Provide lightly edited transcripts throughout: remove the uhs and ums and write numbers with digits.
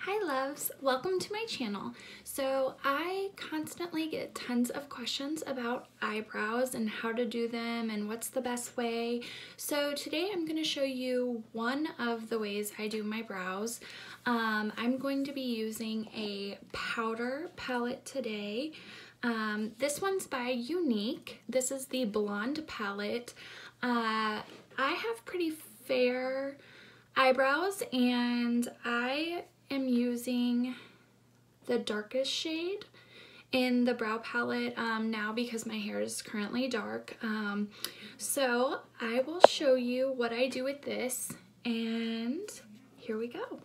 Hi loves, welcome to my channel. So I constantly get tons of questions about eyebrows and how to do them and what's the best way. So today I'm going to show you one of the ways I do my brows. I'm going to be using a powder palette today. This one's by Younique. This is the blonde palette. I have pretty fair eyebrows and I am using the darkest shade in the brow palette now because my hair is currently dark. So I will show you what I do with this, and here we go.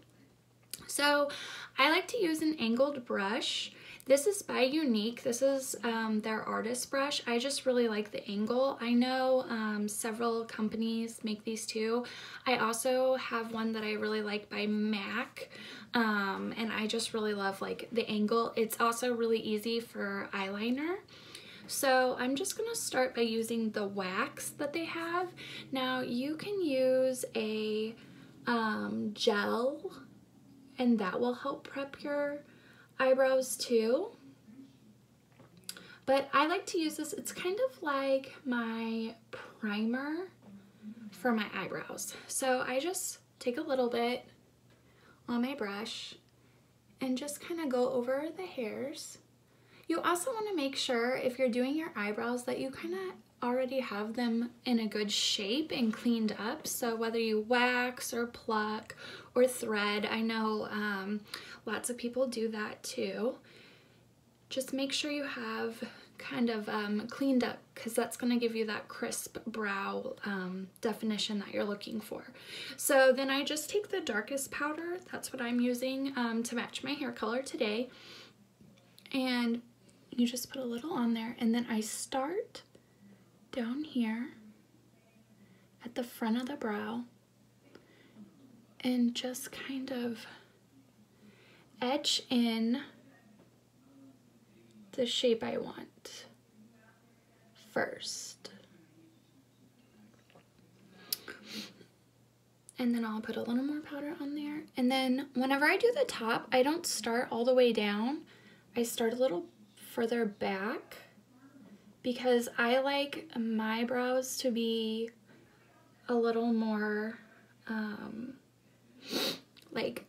So I like to use an angled brush. This is by Younique. This is their artist brush. I just really like the angle. I know several companies make these too. I also have one that I really like by MAC, and I just really love like the angle. It's also really easy for eyeliner. So I'm just gonna start by using the wax that they have. Now you can use a gel, and that will help prep your eyebrows too. But I like to use this. It's kind of like my primer for my eyebrows. So I just take a little bit on my brush and just kind of go over the hairs. You also want to make sure if you're doing your eyebrows that you kind of already have them in a good shape and cleaned up. So whether you wax or pluck or thread, I know lots of people do that too. Just make sure you have kind of cleaned up, because that's going to give you that crisp brow definition that you're looking for. So then I just take the darkest powder. That's what I'm using to match my hair color today. And you just put a little on there, and then I start down here at the front of the brow and just kind of etch in the shape I want first. And then I'll put a little more powder on there. And then whenever I do the top, I don't start all the way down. I start a little further back because I like my brows to be a little more like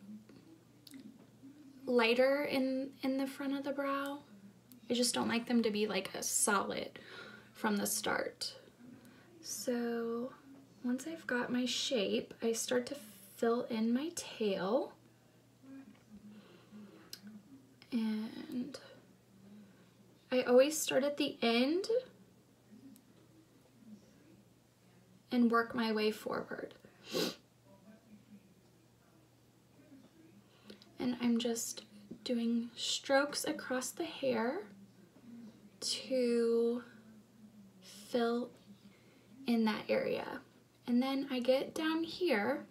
lighter in the front of the brow. I just don't like them to be like a solid from the start. So once I've got my shape, I start to fill in my tail. And I always start at the end and work my way forward. And I'm just doing strokes across the hair to fill in that area. And then I get down here,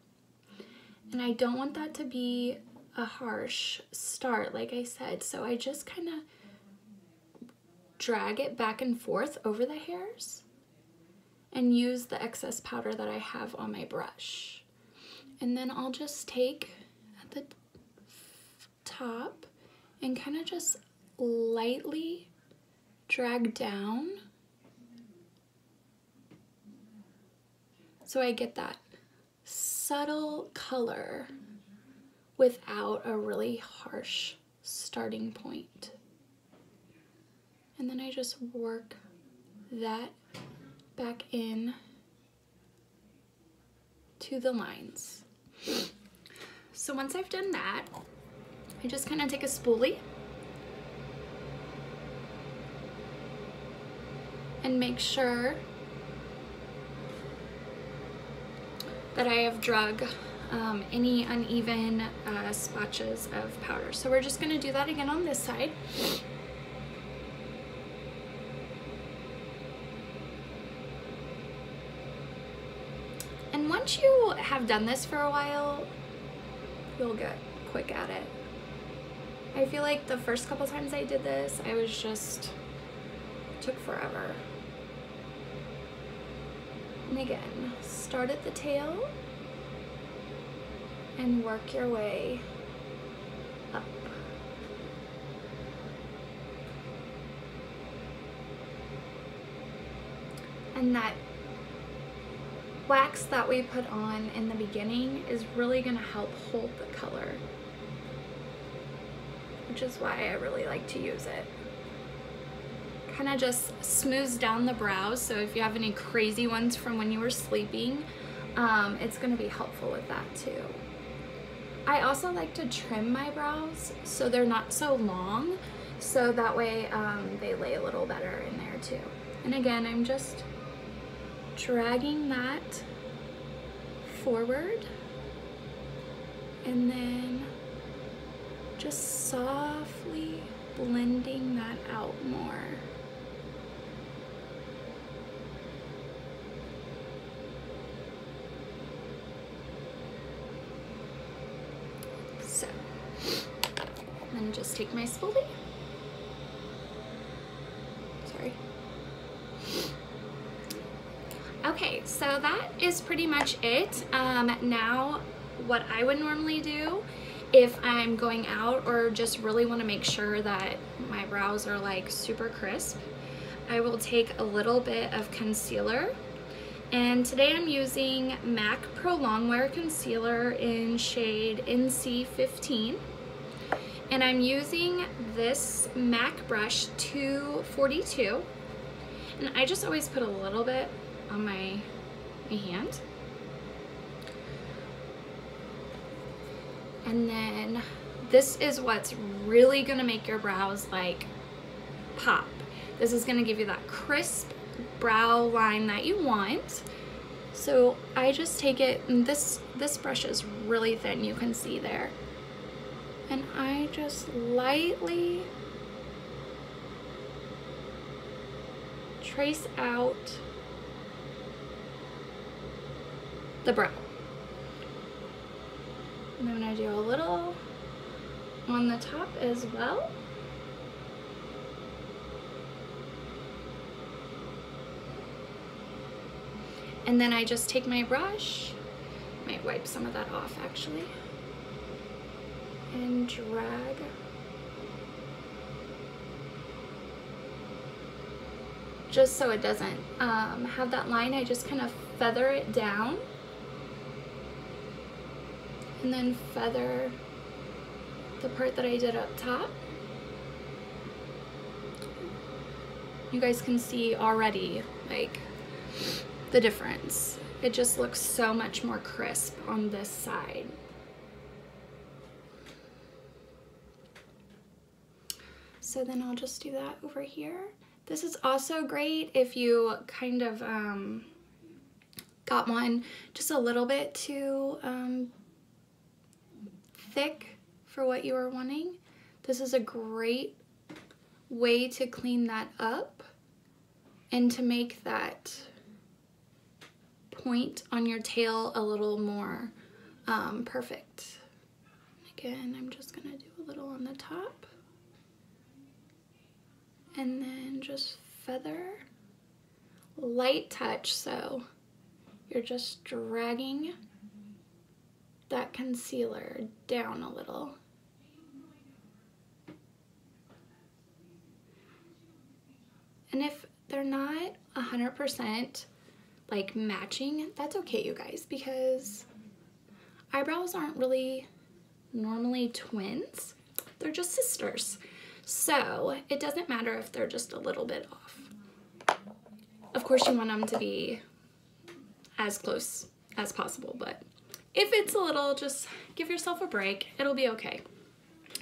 and I don't want that to be a harsh start, like I said, so I just kind of drag it back and forth over the hairs and use the excess powder that I have on my brush. And then I'll just take at the top and kind of just lightly drag down so I get that subtle color without a really harsh starting point. And then I just work that back in to the lines. So once I've done that, I just kind of take a spoolie and make sure that I have drug any uneven spotches of powder. So we're just going to do that again on this side. And once you have done this for a while, you'll get quick at it. I feel like the first couple times I did this, I was just, took forever. And again, start at the tail and work your way up. And that wax that we put on in the beginning is really going to help hold the color, which is why I really like to use it. Kind of just smooths down the brows, so if you have any crazy ones from when you were sleeping, it's going to be helpful with that too. I also like to trim my brows so they're not so long, so that way they lay a little better in there too. And again, I'm just dragging that forward and then just softly blending that out more. So, then just take my spoolie. Sorry. Okay, so that is pretty much it. Now, what I would normally do if I'm going out or just really want to make sure that my brows are like super crisp, I will take a little bit of concealer. And today I'm using MAC Pro Longwear Concealer in shade NC15. And I'm using this MAC brush 242. And I just always put a little bit on my hand. And then this is what's really gonna make your brows like pop. This is gonna give you that crisp brow line that you want. So I just take it, and this brush is really thin, you can see there. And I just lightly trace out the brow. And I'm gonna do a little on the top as well. And then I just take my brush, might wipe some of that off actually, and drag just so it doesn't have that line. I just kind of feather it down and then feather the part that I did up top. You guys can see already like the difference. It just looks so much more crisp on this side. So then I'll just do that over here. This is also great if you kind of got one just a little bit too thick for what you were wanting. This is a great way to clean that up and to make that point on your tail a little more perfect. Again, I'm just gonna do a little on the top and then just feather, light touch, so you're just dragging that concealer down a little. And if they're not 100% like matching, that's okay, you guys, because eyebrows aren't really normally twins. They're just sisters. So it doesn't matter if they're just a little bit off. Of course you want them to be as close as possible, but if it's a little, just give yourself a break. It'll be okay.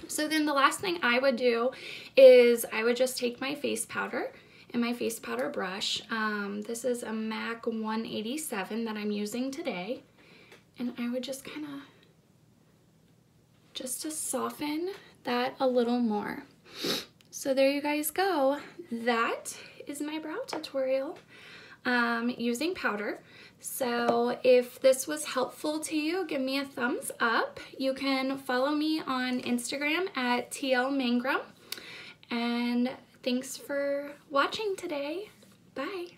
So then the last thing I would do is I would just take my face powder and my face powder brush. This is a MAC 187 that I'm using today. And I would just kind of, just to soften that a little more. So there you guys go. That is my brow tutorial using powder. So if this was helpful to you, give me a thumbs up. You can follow me on Instagram at TL Mangrum. And thanks for watching today. Bye.